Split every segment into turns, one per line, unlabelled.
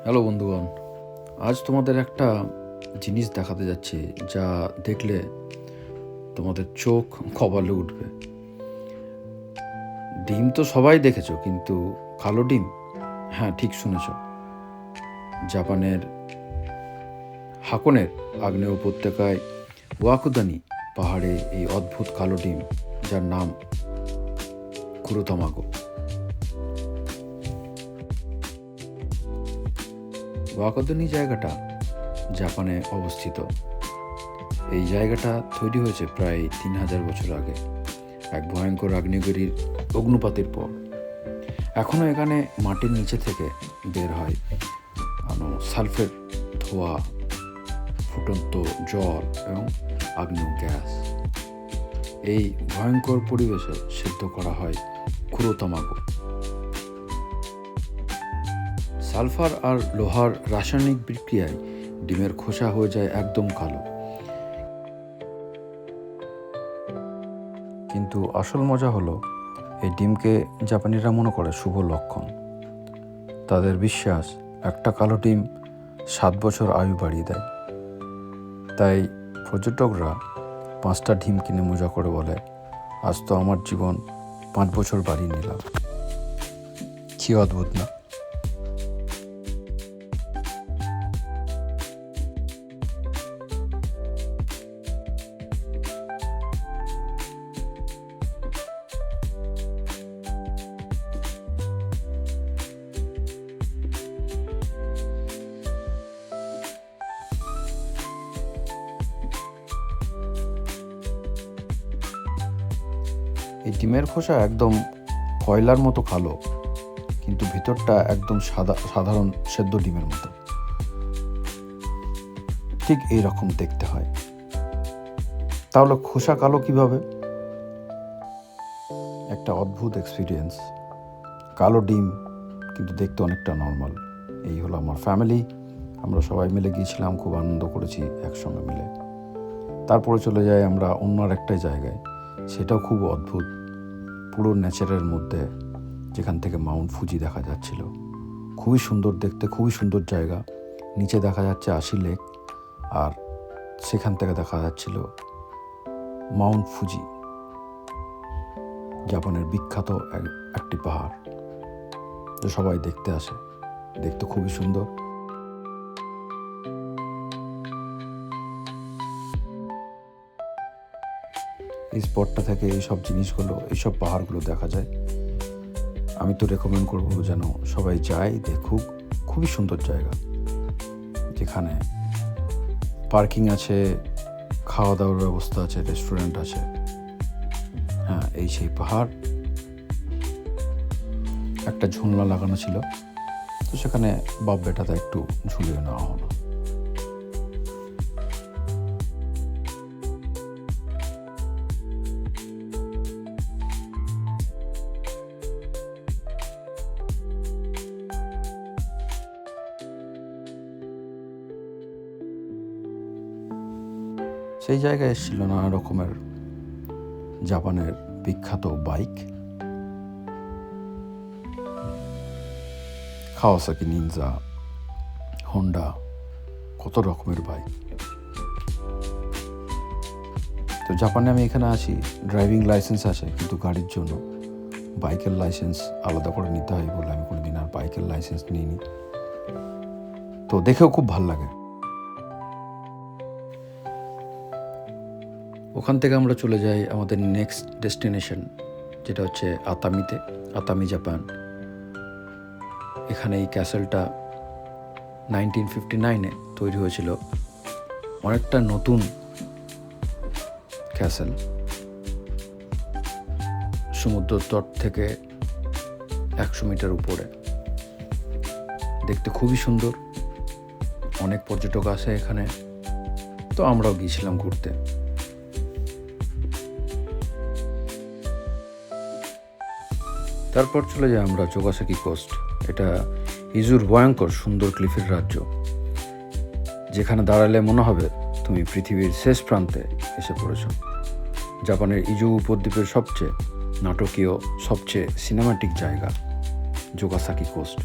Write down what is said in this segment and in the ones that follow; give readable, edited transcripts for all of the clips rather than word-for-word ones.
Hello বন্ধুগণ, আজ তোমাদের একটা জিনিস দেখাতে যাচ্ছি যা দেখলে তোমাদের চোখ কপালে উঠবে। ডিম তো সবাই দেখেছো, কিন্তু কালো ডিম, হ্যাঁ ঠিক শুনেছ। জাপানের হাকনের আগ্নেয় উপত্যকায় ওয়াকুদানি পাহাড়ে এই অদ্ভুত কালো ডিম, যার নাম কুরোতামাগো। ওয়াকুদানি জায়গাটা জাপানে অবস্থিত। এই জায়গাটা তৈরি হয়েছে প্রায় 3000 বছর আগে, এক ভয়ঙ্কর আগ্নেয়গিরির অগ্নুপাতের পর। এখনও এখানে মাটির নিচে থেকে বের হয় সালফের ধোঁয়া, ফুটন্ত জল এবং আগ্নেয় গ্যাস। এই ভয়ঙ্কর পরিবেশে সিদ্ধ করা হয় কুরোতামাগো। সালফার আর লোহার রাসায়নিক বিক্রিয়ায় ডিমের খোসা হয়ে যায় একদম কালো। কিন্তু আসল মজা হলো, এই ডিমকে জাপানিরা মনে করে শুভ লক্ষণ। তাদের বিশ্বাস, একটা কালো ডিম 7 বছর আয়ু বাড়িয়ে দেয়। তাই পর্যটকরা 5টা ডিম কিনে মজা করে বলে, আজ তো আমার জীবন 5 বছর বাড়িয়ে নিলাম। কি অদ্ভুত না? এই ডিমের খোসা একদম কয়লার মতো কালো, কিন্তু ভিতরটা একদম সাধারণ সেদ্ধ ডিমের মতো। ঠিক এই রকম দেখতে হয়। তাহলে খোসা কালো কিভাবে? একটা অদ্ভুত এক্সপিরিয়েন্স। কালো ডিম কিন্তু দেখতে অনেকটা নর্মাল। এই হলো আমার ফ্যামিলি, আমরা সবাই মিলে গিয়েছিলাম, খুব আনন্দ করেছি একসঙ্গে মিলে। তারপরে চলে যাই আমরা অন্য একটা জায়গায়, সেটাও খুব অদ্ভুত, পুরো নেচারের মধ্যে, যেখান থেকে মাউন্ট ফুজি দেখা যাচ্ছিল। খুবই সুন্দর দেখতে, খুবই সুন্দর জায়গা। নিচে দেখা যাচ্ছে আশি লেক, আর সেখান থেকে দেখা যাচ্ছিল মাউন্ট ফুজি, জাপানের বিখ্যাত একটি পাহাড়, তো সবাই দেখতে আসে। দেখতে খুবই সুন্দর। এই স্পটটা থেকে এইসব জিনিসগুলো, এইসব পাহাড়গুলো দেখা যায়। আমি তো রেকমেন্ড করবো যেন সবাই যায়, দেখুক। খুবই সুন্দর জায়গা, যেখানে পার্কিং আছে, খাওয়া দাওয়ার ব্যবস্থা আছে, রেস্টুরেন্ট আছে। হ্যাঁ, এই সেই পাহাড়। একটা ঝুলনা লাগানো ছিল, তো সেখানে বাপ বেটাতে একটু ঝুলিয়ে নেওয়া হলো। সেই জায়গায় এসেছিল নানা রকমের জাপানের বিখ্যাত বাইক, কাওয়াসাকি নিনজা, হোন্ডা, কত রকমের বাইক। তো জাপানে আমি এখানে আসি, ড্রাইভিং লাইসেন্স আছে, কিন্তু গাড়ির জন্য বাইকের লাইসেন্স আলাদা করে নিতে হয় বলে আমি কোনোদিন আর বাইকের লাইসেন্স নিইনি। তো দেখেও খুব ভালো লাগে। ওখান থেকে আমরা চলে যাই আমাদের নেক্সট ডেস্টিনেশন, যেটা হচ্ছে আতামিতে, আতামি জাপান। এখানে এই ক্যাসেলটা 1959-এ তৈরি হয়েছিল। অনেকটা নতুন ক্যাসেল, সমুদ্র তট থেকে 100 মিটার উপরে। দেখতে খুবই সুন্দর, অনেক পর্যটক আসে এখানে, তো আমরাও গিয়েছিলাম ঘুরতে। তারপর চলে যাই আমরা যোগাসাকি কোস্ট। এটা ইজুর ভয়ঙ্কর সুন্দর ক্লিফের রাজ্য, যেখানে দাঁড়ালে মনে হবে তুমি পৃথিবীর শেষ প্রান্তে এসে পড়েছ। জাপানের ইজু উপদ্বীপের সবচেয়ে নাটকীয়, সবচেয়ে সিনেমাটিক জায়গা যোগাসাকি কোস্ট।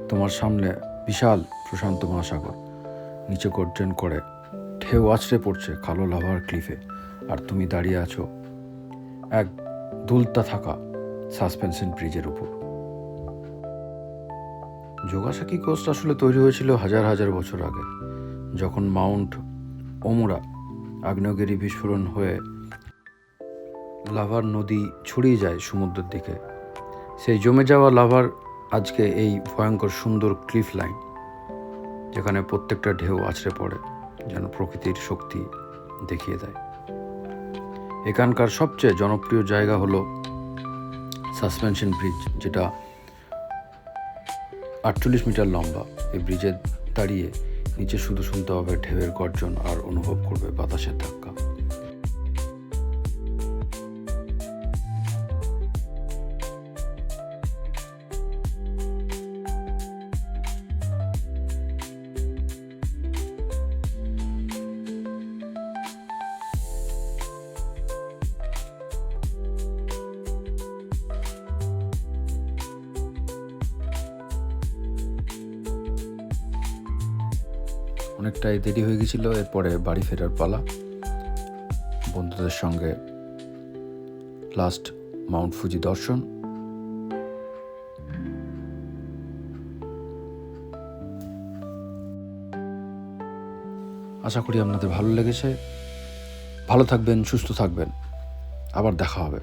তোমার সামনে বিশাল প্রশান্ত মহাসাগর, নিচে গর্জন করে ঢেউ আছড়ে পড়ছে কালো লাভার ক্লিফে, আর তুমি দাঁড়িয়ে আছো এক দুলতা থাকা সাসপেনশন ব্রিজের উপর। যোগাসাকি কোস্ট আসলে তৈরি হয়েছিল হাজার হাজার বছর আগে, যখন মাউন্ট ওমুরা আগ্নেয়গিরি বিস্ফোরণ হয়ে লাভার নদী ছড়িয়ে যায় সমুদ্রের দিকে। সেই জমে যাওয়া লাভার আজকে এই ভয়ঙ্কর সুন্দর ক্লিফ লাইন, যেখানে প্রত্যেকটা ঢেউ আছড়ে পড়ে, যেন প্রকৃতির শক্তি দেখিয়ে দেয়। এখানকার সবচেয়ে জনপ্রিয় জায়গা হলো সাসপেনশন ব্রিজ, যেটা 48 মিটার লম্বা। এই ব্রিজে দাঁড়িয়ে নিচে শুধু শুনতে হবে ঢেউয়ের গর্জন আর অনুভব করবে বাতাসের ধাক্কা। অনেকটাই দেরি হয়ে গেছিল, এরপরে বাড়ি ফেরার পালা। বন্ধুদের সঙ্গে লাস্ট মাউন্ট ফুজি দর্শন। আশা করি আপনাদের ভালো লেগেছে। ভালো থাকবেন, সুস্থ থাকবেন, আবার দেখা হবে।